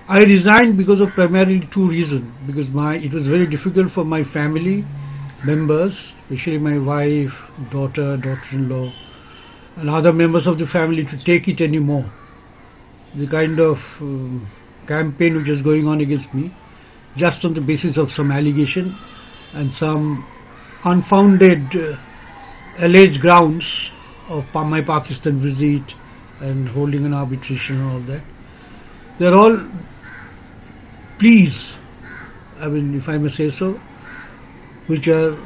I resigned because of primarily two reasons. Because it was very difficult for my family members, especially my wife, daughter-in-law, and other members of the family to take it anymore. The kind of campaign which is going on against me, just on the basis of some allegation and some unfounded alleged grounds of my Pakistan visit and holding an arbitration and all that. They're all pleas, I mean, if I may say so, which are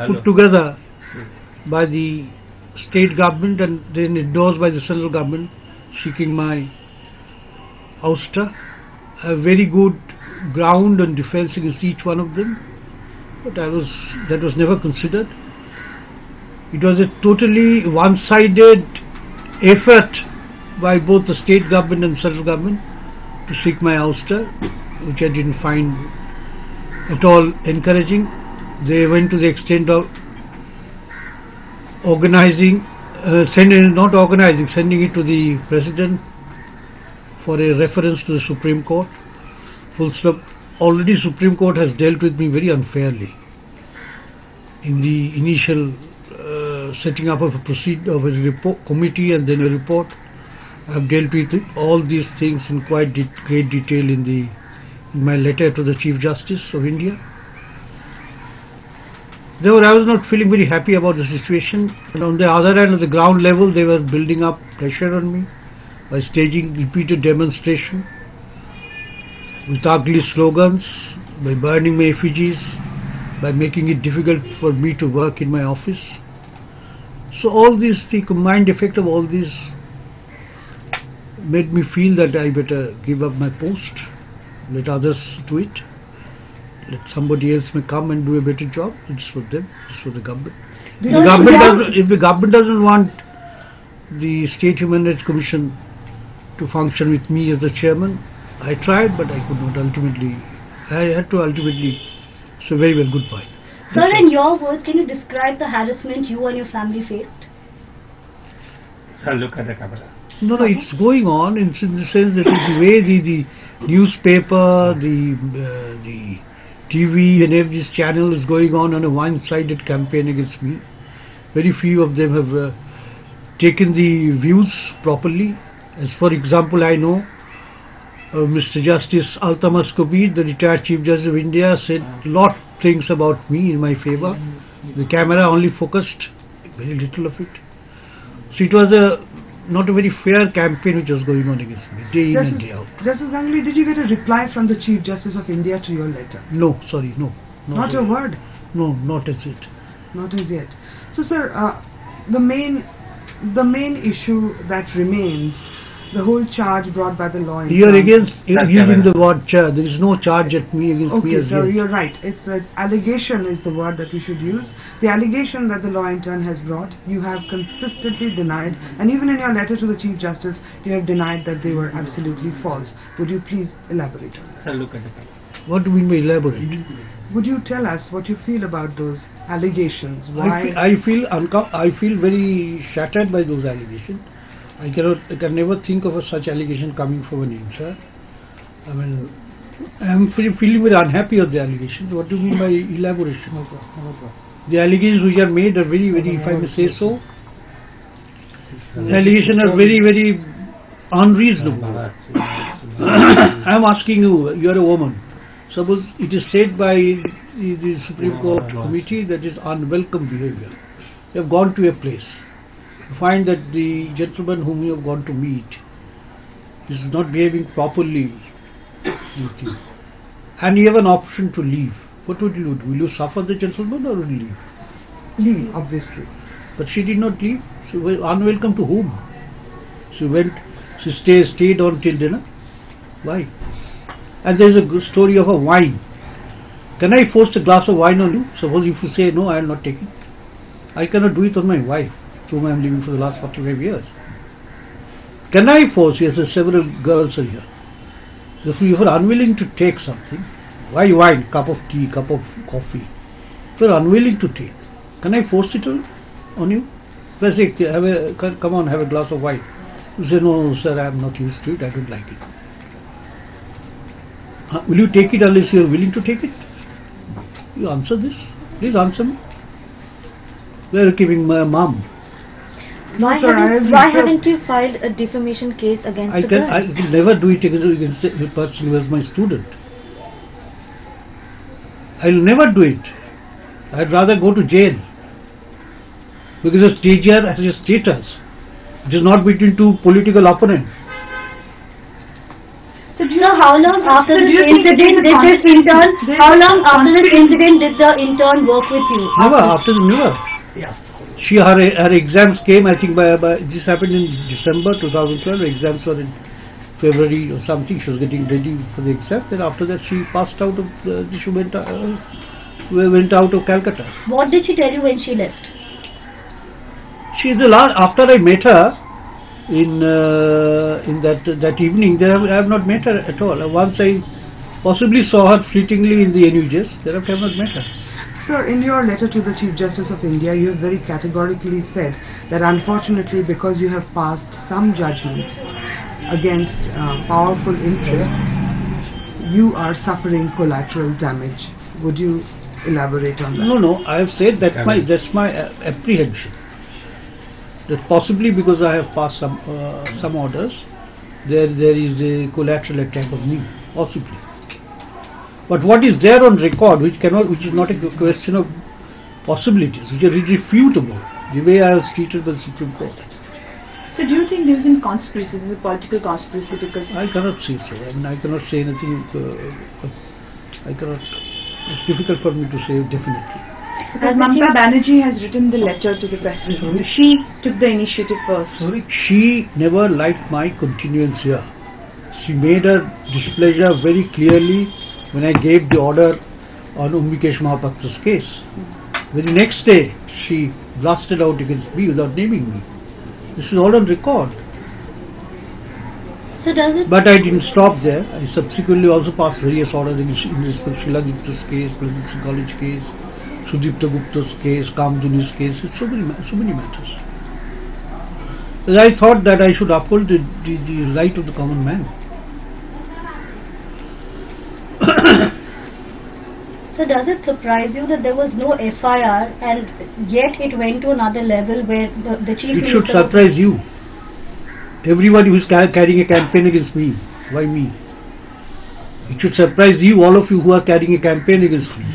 put together by the state government and then endorsed by the central government, seeking my ouster. A very good ground and defense against each one of them, but that was never considered. It was a totally one-sided effort by both the state government and central government to seek my ouster, which I didn't find at all encouraging. They went to the extent of sending it to the President for a reference to the Supreme Court. Full stop. Already Supreme Court has dealt with me very unfairly in the initial setting up of a committee and then a report. I have dealt with all these things in quite great detail in my letter to the Chief Justice of India. I was not feeling very happy about the situation, and on the other hand, at the ground level, they were building up pressure on me by staging repeated demonstration with ugly slogans, by burning my effigies, by making it difficult for me to work in my office. So all this, the combined effect of all this made me feel that I better give up my post, let others do it, let somebody else may come and do a better job. It's for them, it's for the government. If the government doesn't want the State Human Rights Commission to function with me as the chairman, I tried, but I could not ultimately. I had to ultimately say very well goodbye. Sir, in your words, can you describe the harassment you and your family faced? Sir, look at the camera. No, it's going on in the sense that the way the newspaper, the TV and every channel is going on a one-sided campaign against me. Very few of them have taken the views properly. As for example, I know Mr. Justice Altamas Kabir, the retired Chief Justice of India, said a lot of things about me in my favor. The camera only focused very little of it. So it was not a very fair campaign which was going on against me, day in and day out. Justice Ganguli, did you get a reply from the Chief Justice of India to your letter? No, sorry, no. Not a word? No, not as yet. Not as yet. So, sir, the main issue that remains, the whole charge brought by the law. You're against using the word charge. There is no charge at me against me as sir, you're right. It's allegation is the word that we should use. The allegation that the law intern has brought, you have consistently denied, and even in your letter to the Chief Justice, you have denied that they were absolutely false. Would you please elaborate on that? Sir, look at the camera. What do you mean by elaborate? Would you tell us what you feel about those allegations? Why? I feel very shattered by those allegations. I can never think of such allegation coming from an intern. I mean, I am feeling very unhappy of the allegations. What do you mean by elaboration? The allegations which are made are very, if I may say so, the allegations are very, very unreasonable. I am asking you, you are a woman. Suppose it is said by the Supreme Court committee that is unwelcome behavior. You have gone to a place. You find that the gentleman whom you have gone to meet is not behaving properly with you, and you have an option to leave. What would you do? Will you suffer the gentleman or will you leave? Leave, obviously. But she did not leave. She was unwelcome to whom? She stayed on till dinner. Why? And there is a good story of a wine. Can I force a glass of wine on you? Suppose if you say no, I will not take it. I cannot do it on my wife, whom I am living for the last 45 years. Can I force? Yes, several girls are here. So if you are unwilling to take something, why wine? Cup of tea, cup of coffee. If you are unwilling to take, can I force it on you? If I say, come on, have a glass of wine. You say, no, sir, I am not used to it, I don't like it. Will you take it unless you are willing to take it? You answer this. Please answer me. Where are you keeping my mom? Why sir, why haven't you filed a defamation case against the girl? I will never do it against the person who was my student. I will never do it. I'd rather go to jail. Because a stagiaire has a status. It is not between two political opponents. So do you know how long after this incident did this intern? How long after this incident did the intern work with you? Never. Yeah. Her exams came, I think by this happened in December 2012. Her exams were in February or something. She was getting ready for the exam. Then after that she passed out of she went out of Calcutta. What did she tell you when she left? She is the last. After I met her in that evening, I have not met her at all. Once I possibly saw her fleetingly in the NUJs. Thereafter I have not met her. Sir, in your letter to the Chief Justice of India, you have very categorically said that unfortunately because you have passed some judgments against powerful interests, you are suffering collateral damage. Would you elaborate on that? No. I have said that that's my apprehension. That possibly because I have passed some orders, there is a collateral attack on me, possibly. But what is there on record, which is not a question of possibilities, which are irrefutable, the way I was treated by the Supreme Court. So do you think there is a conspiracy, this is a political conspiracy because... I cannot say so. I mean, I cannot say anything. It's difficult for me to say definitely. As Mamata Banerjee has written the letter to the President, she took the initiative first. She never liked my continuance here. She made her displeasure very clearly when I gave the order on Umbikesh Mahapatra's case. The next day, she blasted out against me without naming me. This is all on record. So does it? But I didn't stop there. I subsequently also passed various orders in respect to Sheila Gupta's case, Presidential College case, Sudipta Gupta's case, Kamduni's case, so many matters. But I thought that I should uphold the right of the common man. So does it surprise you that there was no FIR and yet it went to another level where the Chief Minister... It should surprise you. Everybody who is carrying a campaign against me. Why me? It should surprise you, all of you who are carrying a campaign against me.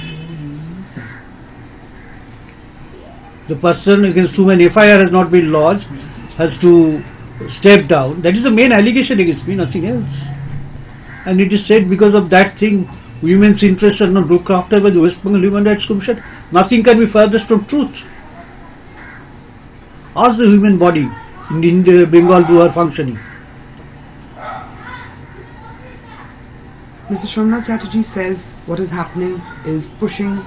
The person against whom an FIR has not been lodged has to step down. That is the main allegation against me, nothing else. And it is said because of that thing, women's interests are not looked after by the West Bengal Human Rights Commission. Nothing can be furthest from truth. Ask the human body in Bengal who are functioning. Mr. Somnath Chatterjee says what is happening is pushing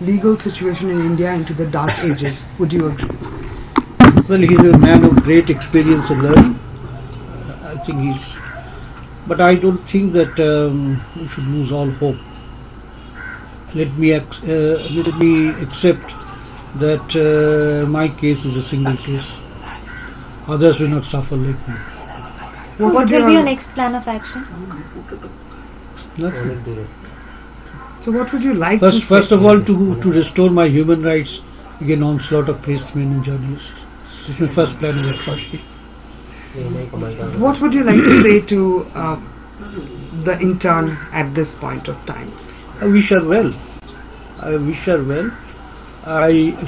legal situation in India into the dark ages. Would you agree? Well, he is a man of great experience and learning. I think but I don't think that we should lose all hope. Let me accept that my case is a single case. Others will not suffer like me. What will be your next plan of action? Nothing. So what would you like First of all, to restore my human rights against onslaught of pressmen and journalists. This is my first plan of action. What would you like to say to the intern at this point of time? I wish her well.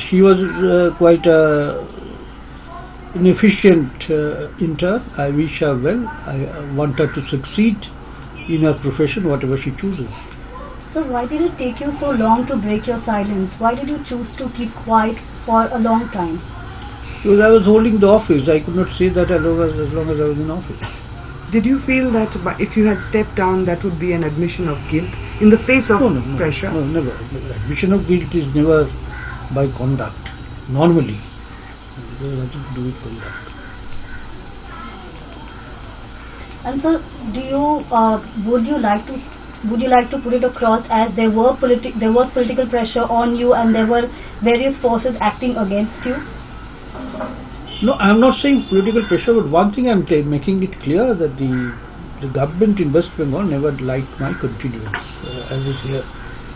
She was quite an efficient intern. I wish her well. I want her to succeed in her profession, whatever she chooses. So why did it take you so long to break your silence? Why did you choose to keep quiet for a long time? Because I was holding the office. I could not say that as long as I was in office. Did you feel that if you had stepped down, that would be an admission of guilt in the face of pressure? No, never. Admission of guilt is never by conduct. Normally, it has nothing to do with conduct. And so, would you like to put it across as there was political pressure on you and there were various forces acting against you? No, I am not saying political pressure, but one thing I am making it clear that the the government in West Bengal never liked my continuance as a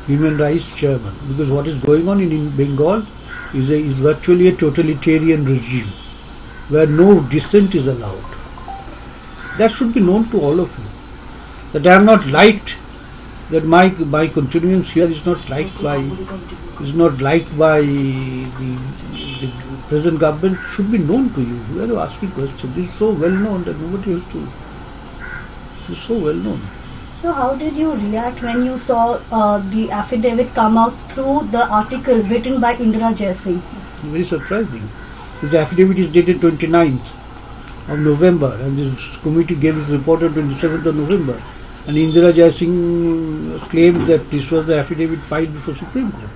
human rights chairman, because what is going on in Bengal is virtually a totalitarian regime where no dissent is allowed. That should be known to all of you. That I am not liked, that my continuance here is not liked by the present government, should be known to you. You are asking questions. This is so well known that nobody has to. It is so well known. So how did you react when you saw the affidavit come out through the article written by Indira Jaisingh? Very surprising. The affidavit is dated 29th of November, and this committee gave its report on 27th of November. And Indira Jaisingh claimed that this was the affidavit filed before Supreme Court.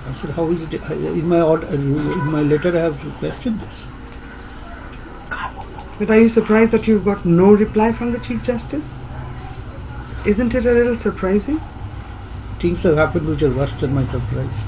I said, how is it? In my letter I have questioned this. But are you surprised that you got no reply from the Chief Justice? Isn't it a little surprising? Things have happened which are worse than my surprise.